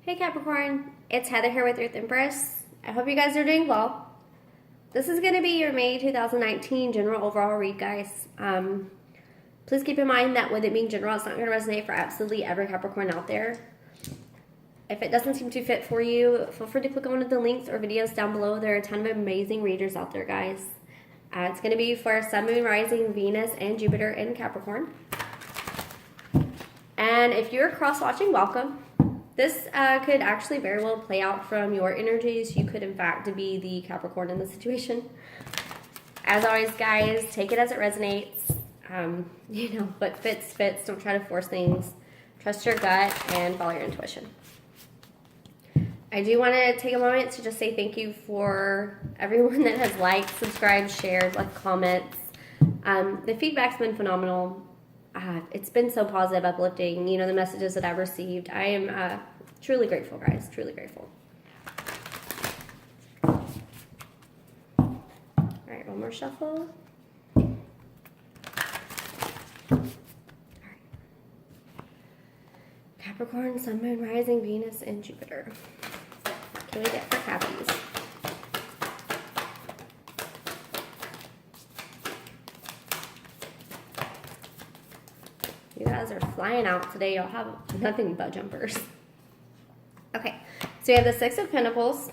Hey Capricorn, it's Heather here with Earth Empress. I hope you guys are doing well. This is going to be your May 2019 general overall read, guys. Please keep in mind that with it being general, it's not going to resonate for absolutely every Capricorn out there. If it doesn't seem to fit for you, feel free to click on one of the links or videos down below. There are a ton of amazing readers out there, guys. It's going to be for Sun, Moon, Rising, Venus, and Jupiter in Capricorn. And if you're cross-watching, welcome. This could actually very well play out from your energies. You could, in fact, be the Capricorn in the situation. As always, guys, take it as it resonates. What fits, fits. Don't try to force things. Trust your gut and follow your intuition. I do want to take a moment to just say thank you for everyone that has liked, subscribed, shared, left comments. The feedback's been phenomenal. It's been so positive, uplifting, the messages that I've received. I am truly grateful, guys, truly grateful. All right, one more shuffle. All right. Capricorn, Sun, Moon, Rising, Venus, and Jupiter. What can we get for Cappies? You guys are flying out today. You'll have nothing but jumpers. Okay, so you have the Six of Pentacles,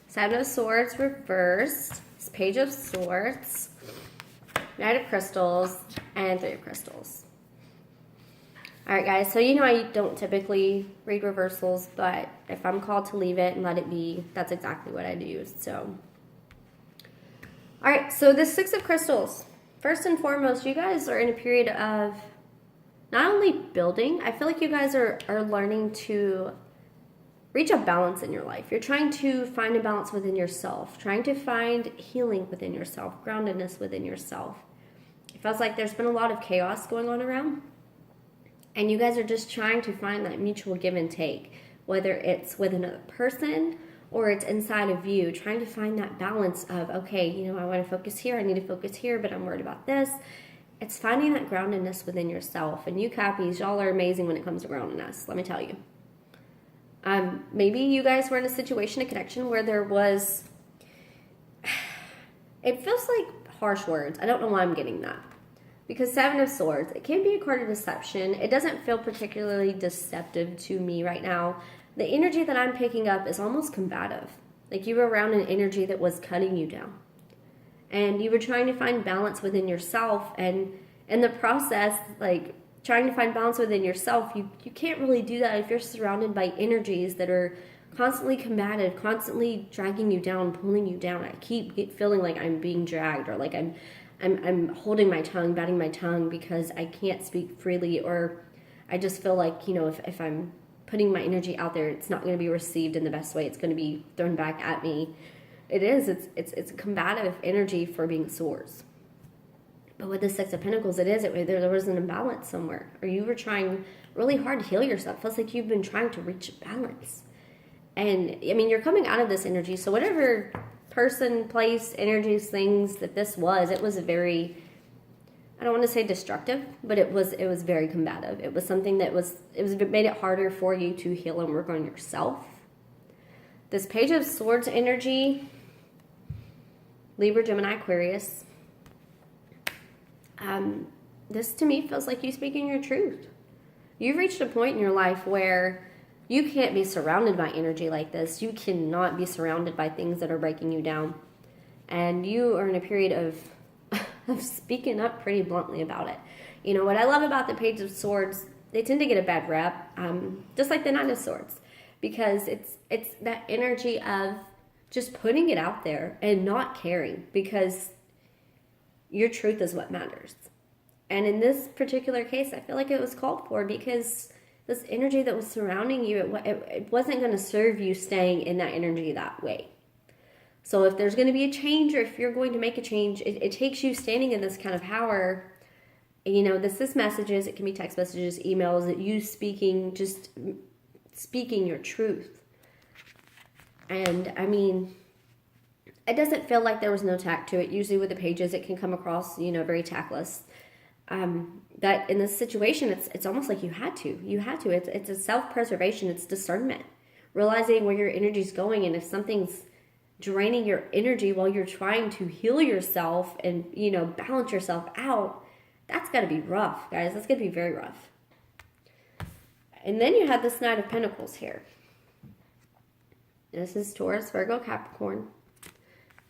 Seven of Swords reversed, Page of Swords, Knight of Crystals, and Three of Crystals. All right, guys, so I don't typically read reversals, but if I'm called to leave it and let it be, that's exactly what I do. So, all right, so the Six of Crystals. First and foremost, you guys are in a period of not only building, I feel like you guys are learning to reach a balance in your life. You're trying to find a balance within yourself, trying to find healing within yourself, groundedness within yourself. It feels like there's been a lot of chaos going on around, and you guys are just trying to find that mutual give and take, whether it's with another person or it's inside of you, trying to find that balance of, okay, I want to focus here, I need to focus here, but I'm worried about this. It's finding that groundedness within yourself. And you Cappies, y'all are amazing when it comes to groundedness, let me tell you. Maybe you guys were in a situation, a connection where there was, it feels like harsh words. I don't know why I'm getting that. Because Seven of Swords, it can be a card of deception. It doesn't feel particularly deceptive to me right now. The energy that I'm picking up is almost combative. Like you were around an energy that was cutting you down. And you were trying to find balance within yourself, and in the process, like trying to find balance within yourself, you can't really do that if you're surrounded by energies that are constantly combative, constantly dragging you down, pulling you down. I keep feeling like I'm being dragged, or like I'm holding my tongue, biting my tongue because I can't speak freely, or I just feel like, if I'm putting my energy out there, it's not going to be received in the best way. It's going to be thrown back at me. It's combative energy for being swords. But with the Six of Pentacles, there was an imbalance somewhere, or you were trying really hard to heal yourself. It feels like you've been trying to reach balance. And you're coming out of this energy. So whatever person, place, energies, things that this was, it was very, I don't want to say destructive, but it was very combative. It was something that made it harder for you to heal and work on yourself. This Page of Swords energy, Libra, Gemini, Aquarius. This to me feels like you speaking your truth. You've reached a point in your life where you can't be surrounded by energy like this. You cannot be surrounded by things that are breaking you down. And you are in a period of speaking up pretty bluntly about it. What I love about the Page of Swords, they tend to get a bad rep, just like the Knight of Swords, because it's that energy of just putting it out there and not caring, because your truth is what matters. And in this particular case, I feel like it was called for, because this energy that was surrounding you, it wasn't going to serve you staying in that energy that way. So if there's going to be a change, or if you're going to make a change, it takes you standing in this kind of power. This is messages. It can be text messages, emails, that you speaking your truth. And it doesn't feel like there was no tact to it. Usually with the pages, it can come across, very tactless. But in this situation, it's almost like you had to. It's a self-preservation. It's discernment. realizing where your energy is going, and if something's draining your energy while you're trying to heal yourself and, balance yourself out, that's got to be rough, guys. That's going to be very rough. And then you have this Knight of Pentacles here. This is Taurus, Virgo, Capricorn.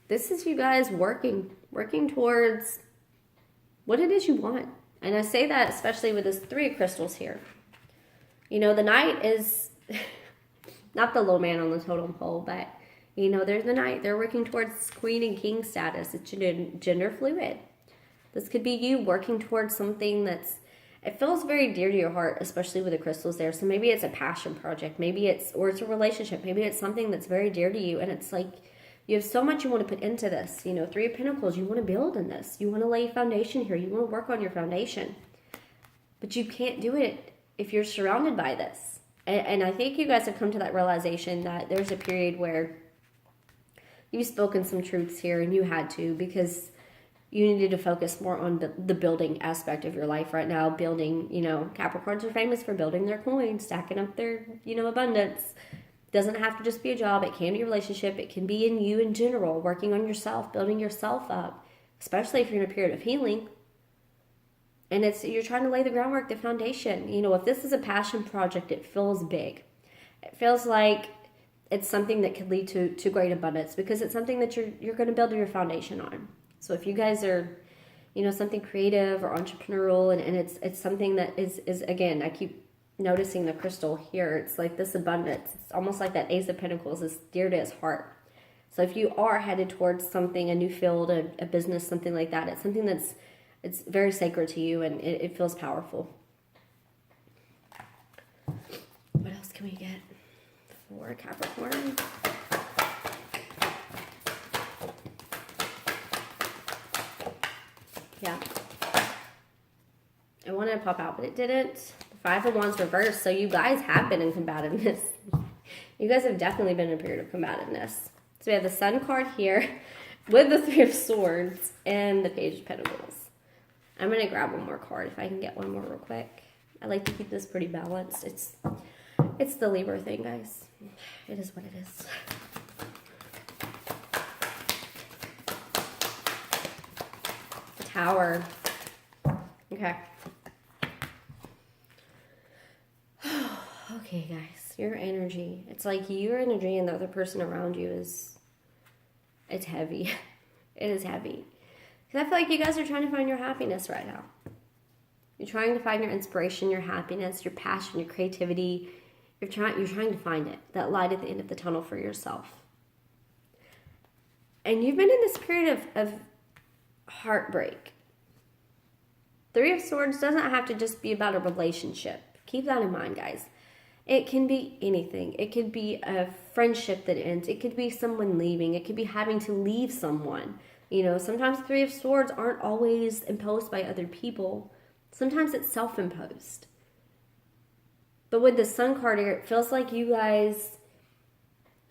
This is you guys working towards what it is you want. And I say that especially with this 3 of crystals here. The Knight is not the low man on the totem pole, but, there's the Knight. They're working towards Queen and King status. It's gender fluid. This could be you working towards something it feels very dear to your heart, especially with the crystals there. So maybe it's a passion project. Maybe it's a relationship. Maybe it's something that's very dear to you. And it's like you have so much you want to put into this. 3 of Pentacles, you want to build in this. You want to lay foundation here. You want to work on your foundation. But you can't do it if you're surrounded by this. And I think you guys have come to that realization that there's a period where you've spoken some truths here and you had to, because you needed to focus more on the building aspect of your life right now. Building, Capricorns are famous for building their coins, stacking up their, abundance. Doesn't have to just be a job. It can be a relationship. It can be in you in general, working on yourself, building yourself up, especially if you're in a period of healing. And you're trying to lay the groundwork, the foundation. If this is a passion project, it feels big. It feels like it's something that could lead to great abundance, because it's something that you're going to build your foundation on. So if you guys are, something creative or entrepreneurial, and it's something that is again, I keep noticing the crystal here. It's like this abundance. It's almost like that Ace of Pentacles is dear to his heart. So if you are headed towards something, a new field, a business, something like that, it's something it's very sacred to you, and it feels powerful. What else can we get for Capricorn? Yeah. I wanted to pop out, but it didn't. The 5 of Wands reversed. So you guys have been in combativeness. You guys have definitely been in a period of combativeness. So we have the Sun card here with the 3 of Swords and the Page of Pentacles. I'm going to grab one more card if I can get one more real quick. I like to keep this pretty balanced. It's the Libra thing, guys. It is what it is. Tower. Okay. Okay, guys. Your energy. It's like your energy and the other person around you it's heavy. It is heavy. Because I feel like you guys are trying to find your happiness right now. You're trying to find your inspiration, your happiness, your passion, your creativity. You're trying to find it. That light at the end of the tunnel for yourself. And you've been in this period of heartbreak. 3 of Swords doesn't have to just be about a relationship. Keep that in mind, guys. It can be anything. It could be a friendship that ends. It could be someone leaving. It could be having to leave someone. Sometimes 3 of Swords aren't always imposed by other people. Sometimes it's self-imposed. But with the Sun card here, it feels like you guys,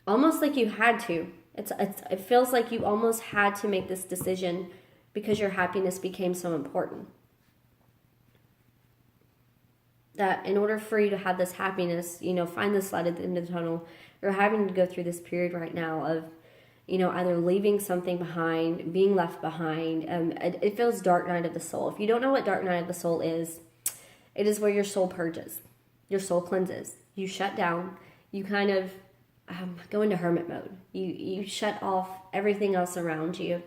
almost like you had to. It feels like you almost had to make this decision because your happiness became so important. That in order for you to have this happiness, find this light at the end of the tunnel, you're having to go through this period right now of, either leaving something behind, being left behind. It feels dark night of the soul. If you don't know what dark night of the soul is, it is where your soul purges, your soul cleanses. You shut down. You kind of go into hermit mode. You shut off everything else around you,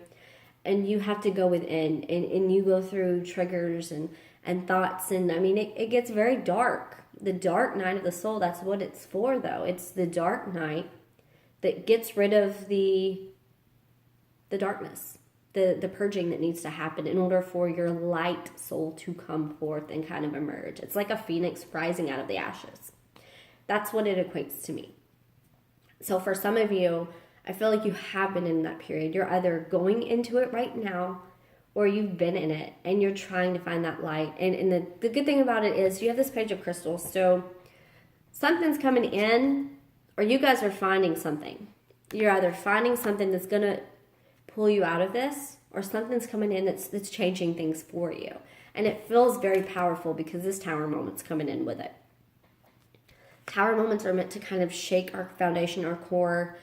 and you have to go within, and you go through triggers and thoughts, and it gets very dark. The dark night of the soul, that's what it's for, though. It's the dark night that gets rid of the darkness, the purging that needs to happen in order for your light soul to come forth and kind of emerge. It's like a phoenix rising out of the ashes. That's what it equates to me. So for some of you, I feel like you have been in that period. You're either going into it right now, or you've been in it and you're trying to find that light. And the good thing about it is you have this Page of Crystals. So something's coming in, or you guys are finding something. You're either finding something that's going to pull you out of this, or something's coming in that's changing things for you. And it feels very powerful because this Tower moment's coming in with it. Tower moments are meant to kind of shake our foundation, our core,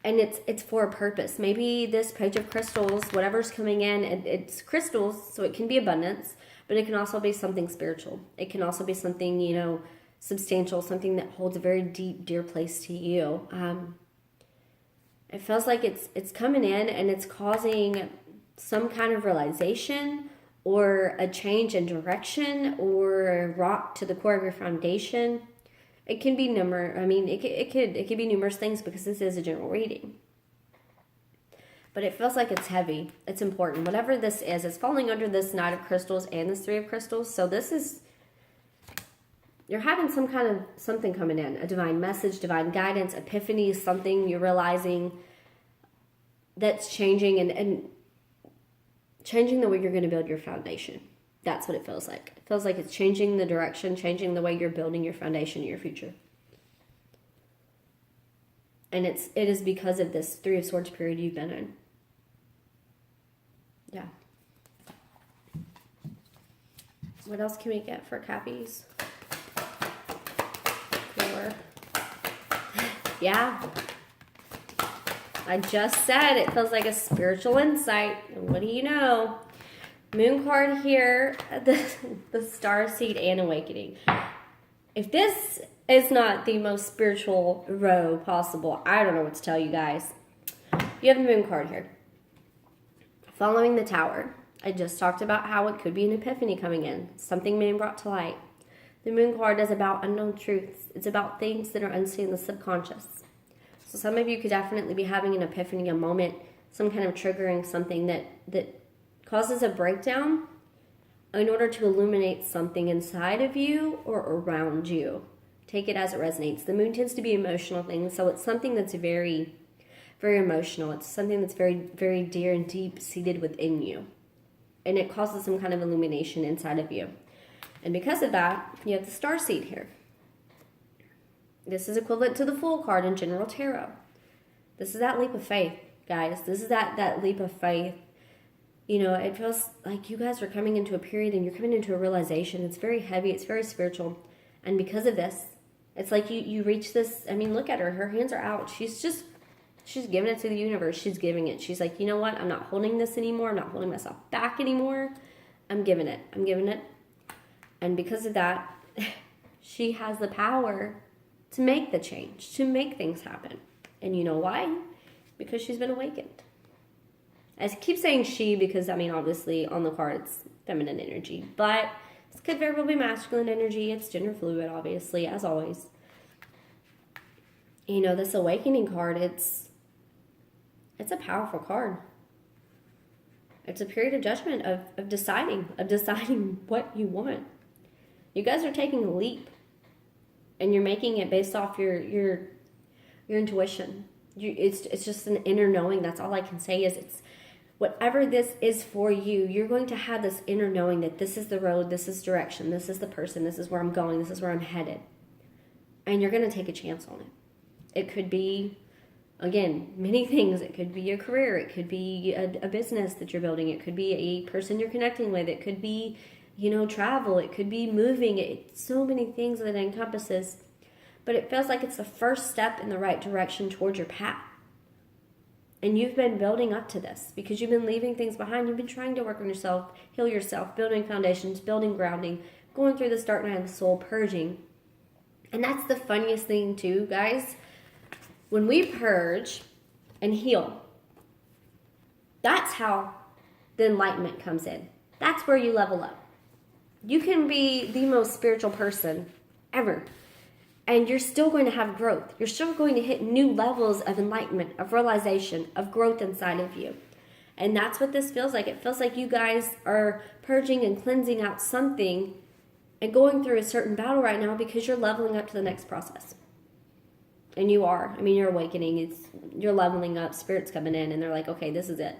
and it's for a purpose. Maybe this page of crystals, whatever's coming in, it's crystals, so it can be abundance, but it can also be something spiritual. It can also be something, you know, substantial, something that holds a very deep, dear place to you. It feels like it's coming in and it's causing some kind of realization or a change in direction or a rock to the core of your foundation. It can be it could be numerous things because this is a general reading. But it feels like it's heavy. It's important. Whatever this is, it's falling under this Knight of Crystals and this Three of Crystals. So this is, you're having some kind of something coming in, a divine message, divine guidance, epiphany, something you're realizing that's changing and changing the way you're going to build your foundation. That's what it feels like. It feels like it's changing the direction, changing the way you're building your foundation in your future. And it is because of this Three of Swords period you've been in. Yeah. What else can we get for Cappies? Yeah. I just said it feels like a spiritual insight. And what do you know? Moon card here, the star seed and awakening. If this is not the most spiritual row possible, I don't know what to tell you guys. You have the moon card here. Following the tower. I just talked about how it could be an epiphany coming in. Something being brought to light. The moon card is about unknown truths. It's about things that are unseen in the subconscious. So some of you could definitely be having an epiphany, a moment, some kind of triggering something that causes a breakdown in order to illuminate something inside of you or around you. Take it as it resonates. The moon tends to be emotional things, so it's something that's very, very emotional. It's something that's very, very dear and deep-seated within you. And it causes some kind of illumination inside of you. And because of that, you have the star seed here. This is equivalent to the Fool card in General Tarot. This is that leap of faith, guys. This is that leap of faith. You know, it feels like you guys are coming into a period and you're coming into a realization. It's very heavy. It's very spiritual. And because of this, it's like you reach this. I mean, look at her. Her hands are out. She's giving it to the universe. She's giving it. She's like, you know what? I'm not holding this anymore. I'm not holding myself back anymore. I'm giving it. I'm giving it. And because of that, she has the power to make the change, to make things happen. And you know why? Because she's been awakened. I keep saying she because, I mean, obviously on the card it's feminine energy. But this could very well be masculine energy. It's gender fluid, obviously, as always. You know, this awakening card, it's a powerful card. It's a period of judgment, of deciding what you want. You guys are taking a leap. And you're making it based off your intuition. It's just an inner knowing. That's all I can say is it's whatever this is for you. You're going to have this inner knowing that this is the road, this is direction, this is the person, this is where I'm going, this is where I'm headed. And you're going to take a chance on it. It could be, again, many things. It could be a career. It could be a business that you're building. It could be a person you're connecting with. It could be, you know, travel. It could be moving. It's so many things that it encompasses. But it feels like it's the first step in the right direction towards your path. And you've been building up to this because you've been leaving things behind. You've been trying to work on yourself, heal yourself, building foundations, building grounding, going through this dark night of the soul, purging. And that's the funniest thing too, guys. When we purge and heal, that's how the enlightenment comes in. That's where you level up. You can be the most spiritual person ever, and you're still going to have growth. You're still going to hit new levels of enlightenment, of realization, of growth inside of you. And that's what this feels like. It feels like you guys are purging and cleansing out something and going through a certain battle right now because you're leveling up to the next process. And you are. I mean, you're awakening. You're leveling up. Spirit's coming in, and they're like, okay, this is it.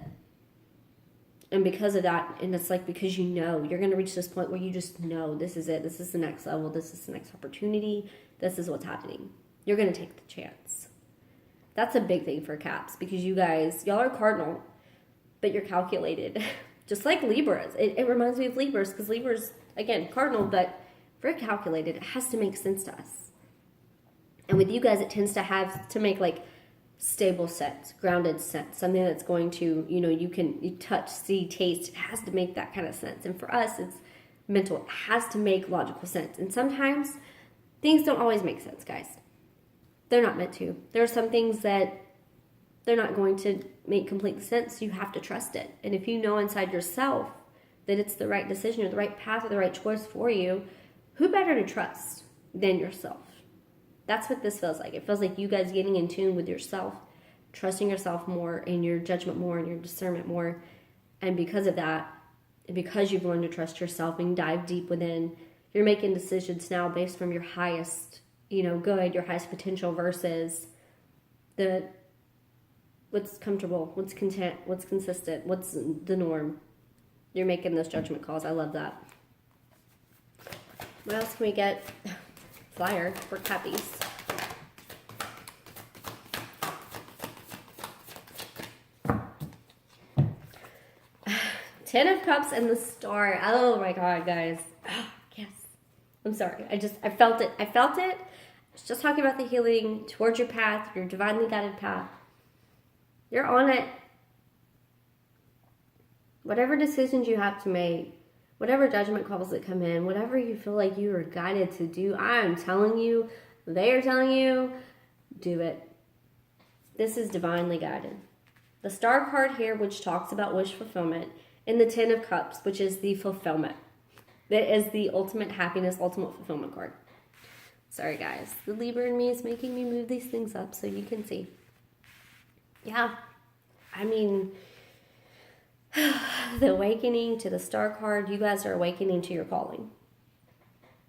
And because of that, and it's like because you know, you're going to reach this point where you just know this is it. This is the next level. This is the next opportunity. This is what's happening. You're going to take the chance. That's a big thing for Caps because you guys, y'all are cardinal, but you're calculated. Just like Libras. It reminds me of Libras because Libras, again, cardinal, but very calculated. It has to make sense to us. And with you guys, it tends to have to make like stable sense, grounded sense, something that's going to, you touch, see, taste. It has to make that kind of sense. And for us, it's mental. It has to make logical sense. And sometimes things don't always make sense, guys. They're not meant to. There are some things that they're not going to make complete sense. You have to trust it. And if you know inside yourself that it's the right decision or the right path or the right choice for you, who better to trust than yourself? That's what this feels like. It feels like you guys getting in tune with yourself, trusting yourself more and your judgment more and your discernment more. And because of that, because you've learned to trust yourself and dive deep within, you're making decisions now based from your highest, good, your highest potential versus what's comfortable, what's content, what's consistent, what's the norm. You're making those judgment calls. I love that. What else can we get? Flyer for Cappies. Ten of Cups and the Star. Oh my God, guys. Oh, yes. I'm sorry. I felt it. I was just talking about the healing towards your path, your divinely guided path. You're on it. Whatever decisions you have to make, whatever judgment calls that come in, whatever you feel like you are guided to do, I'm telling you, they are telling you, do it. This is divinely guided. The Star card here, which talks about wish fulfillment, and the Ten of Cups, which is the fulfillment. That is the ultimate happiness, ultimate fulfillment card. Sorry, guys. The Libra in me is making me move these things up so you can see. Yeah. I mean, the awakening to the Star card, you guys are awakening to your calling.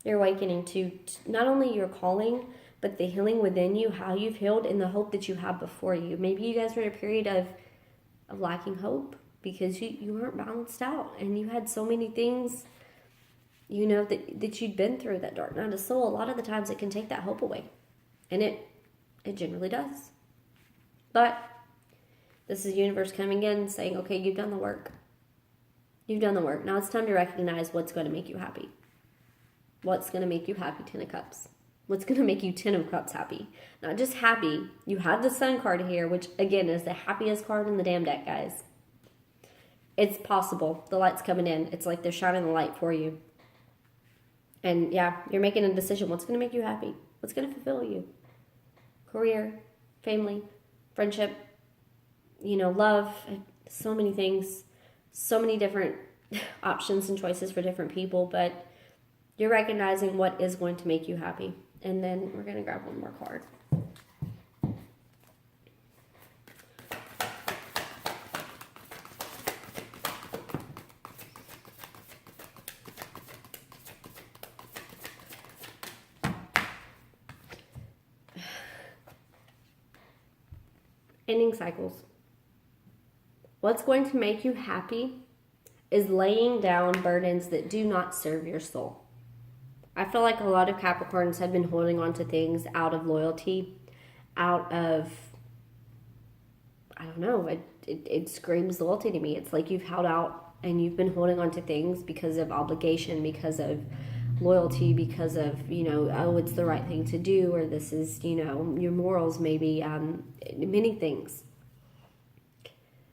You're awakening to not only your calling, but the healing within you, how you've healed, and the hope that you have before you. Maybe you guys were in a period of lacking hope because you weren't balanced out and you had so many things, that you'd been through, that dark night of soul. A lot of the times it can take that hope away. And it generally does. But this is the universe coming in saying, okay, you've done the work. You've done the work. Now it's time to recognize what's going to make you happy. What's going to make you happy, Ten of Cups? What's going to make you Ten of Cups happy? Not just happy. You have the Sun card here, which, again, is the happiest card in the damn deck, guys. It's possible. The light's coming in. It's like they're shining the light for you. And, yeah, you're making a decision. What's going to make you happy? What's going to fulfill you? Career, family, friendship, love, so many things, so many different options and choices for different people, but you're recognizing what is going to make you happy. And then we're going to grab one more card. Ending cycles. What's going to make you happy is laying down burdens that do not serve your soul. I feel like a lot of Capricorns have been holding on to things out of loyalty, out of, I don't know, it screams loyalty to me. It's like you've held out and you've been holding on to things because of obligation, because of loyalty, because of, oh, it's the right thing to do, or this is, your morals maybe, many things.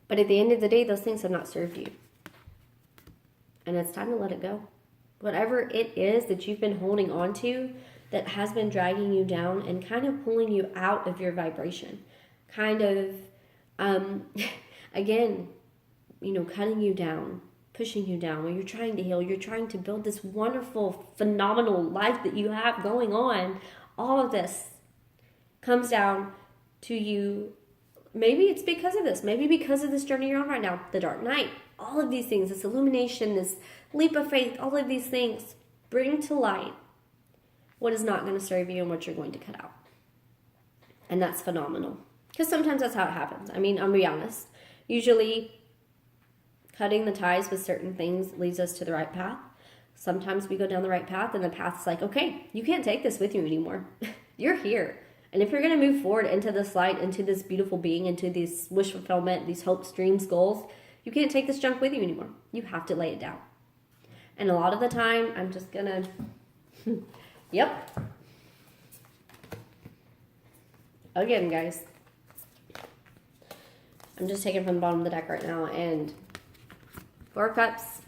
But at the end of the day, those things have not served you. And it's time to let it go. Whatever it is that you've been holding on to that has been dragging you down and kind of pulling you out of your vibration. Kind of, again, cutting you down, pushing you down, when you're trying to heal, you're trying to build this wonderful, phenomenal life that you have going on. All of this comes down to you. Maybe it's because of this. Maybe because of this journey you're on right now. The dark night. All of these things, this illumination, this leap of faith, all of these things bring to light what is not going to serve you and what you're going to cut out. And that's phenomenal. Because sometimes that's how it happens. I'm going to be honest. Usually, cutting the ties with certain things leads us to the right path. Sometimes we go down the right path and the path's like, okay, you can't take this with you anymore. You're here. And if you're going to move forward into this light, into this beautiful being, into this wish fulfillment, these hopes, dreams, goals, you can't take this junk with you anymore. You have to lay it down. And a lot of the time, I'm just going to Yep. Again, guys. I'm just taking from the bottom of the deck right now. And 4 of Cups.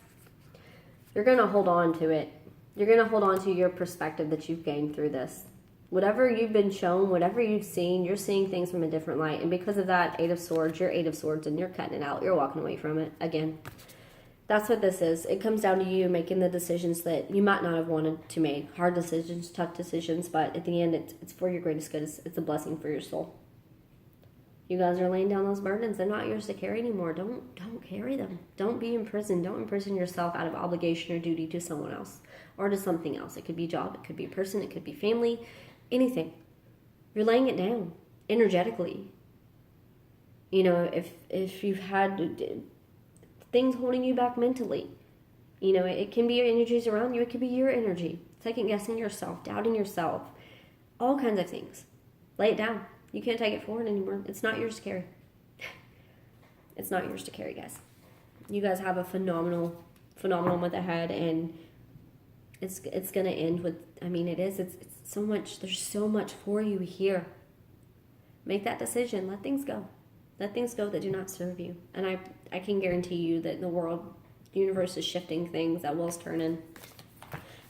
You're going to hold on to it. You're going to hold on to your perspective that you've gained through this. Whatever you've been shown, whatever you've seen, you're seeing things from a different light. And because of that, 8 of Swords, you're 8 of Swords and you're cutting it out. You're walking away from it. Again, that's what this is. It comes down to you making the decisions that you might not have wanted to make. Hard decisions, tough decisions, but at the end, it's for your greatest good. It's a blessing for your soul. You guys are laying down those burdens. They're not yours to carry anymore. Don't carry them. Don't be in prison. Don't imprison yourself out of obligation or duty to someone else or to something else. It could be a job. It could be a person. It could be family. Anything. You're laying it down energetically. You know, if you've had things holding you back mentally, you know, it can be your energies around you. It could be your energy. Second guessing yourself, doubting yourself, all kinds of things. Lay it down. You can't take it forward anymore. It's not yours to carry. It's not yours to carry, guys. You guys have a phenomenal month ahead, and it's going to end with, I mean, it is. It's so much. There's so much for you here. Make that decision. Let things go. Let things go that do not serve you. And I can guarantee you that the world, the universe is shifting things. That will's turning.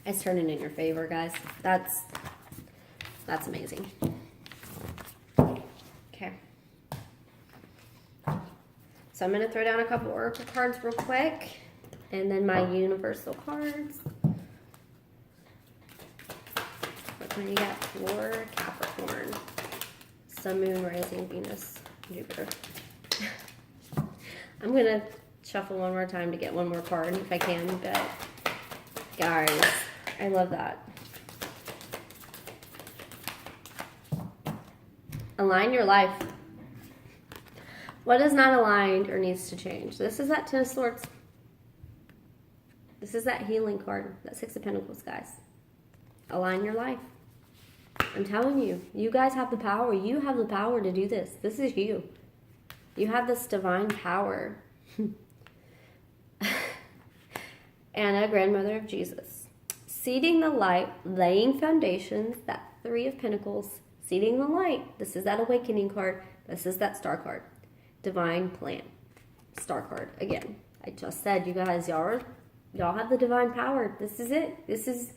It's turning in your favor, guys. That's amazing. Okay. So I'm going to throw down a couple oracle cards real quick. And then my universal cards. What one you got for Capricorn? Sun, Moon, Rising, Venus, Jupiter. I'm going to shuffle one more time to get one more card if I can. But guys, I love that. Align your life. What is not aligned or needs to change? This is that 10 of Swords. This is that healing card. That 6 of Pentacles, guys. Align your life. I'm telling you, you guys have the power. You have the power to do this. This is you. You have this divine power. Anna, grandmother of Jesus. Seeding the light, laying foundations, that 3 of Pentacles. Seeding the light. This is that awakening card. This is that star card. Divine plan. Star card. Again, I just said, you guys, y'all have the divine power. This is it. This is,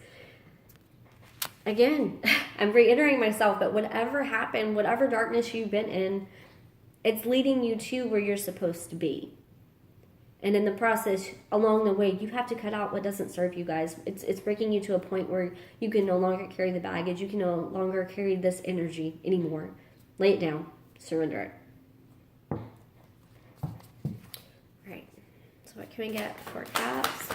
again, I'm reiterating myself, but whatever happened, whatever darkness you've been in, it's leading you to where you're supposed to be. And in the process, along the way, you have to cut out what doesn't serve you, guys. It's breaking you to a point where you can no longer carry the baggage. You can no longer carry this energy anymore. Lay it down. Surrender it. All right. So what can we get for Caps?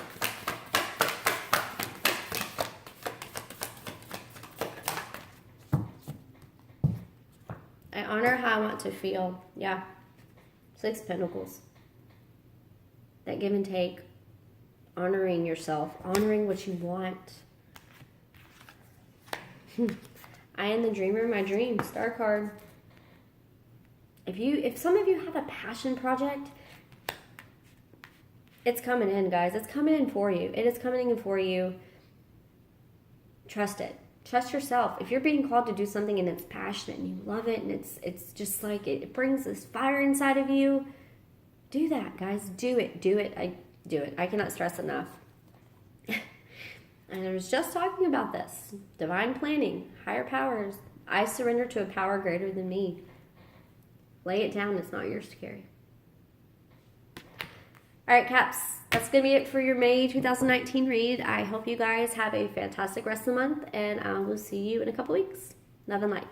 I honor how I want to feel. Yeah. 6 Pentacles. That give and take, honoring yourself, honoring what you want. I am the dreamer of my dream. Star card. If some of you have a passion project, it's coming in, guys. It's coming in for you. It is coming in for you. Trust it. Trust yourself. If you're being called to do something and it's passionate and you love it and it's just like it brings this fire inside of you, do that, guys. Do it. Do it. Do it. I cannot stress enough. And I was just talking about this. Divine planning. Higher powers. I surrender to a power greater than me. Lay it down. It's not yours to carry. All right, Caps. That's going to be it for your May 2019 read. I hope you guys have a fantastic rest of the month. And I will see you in a couple weeks. Love and light.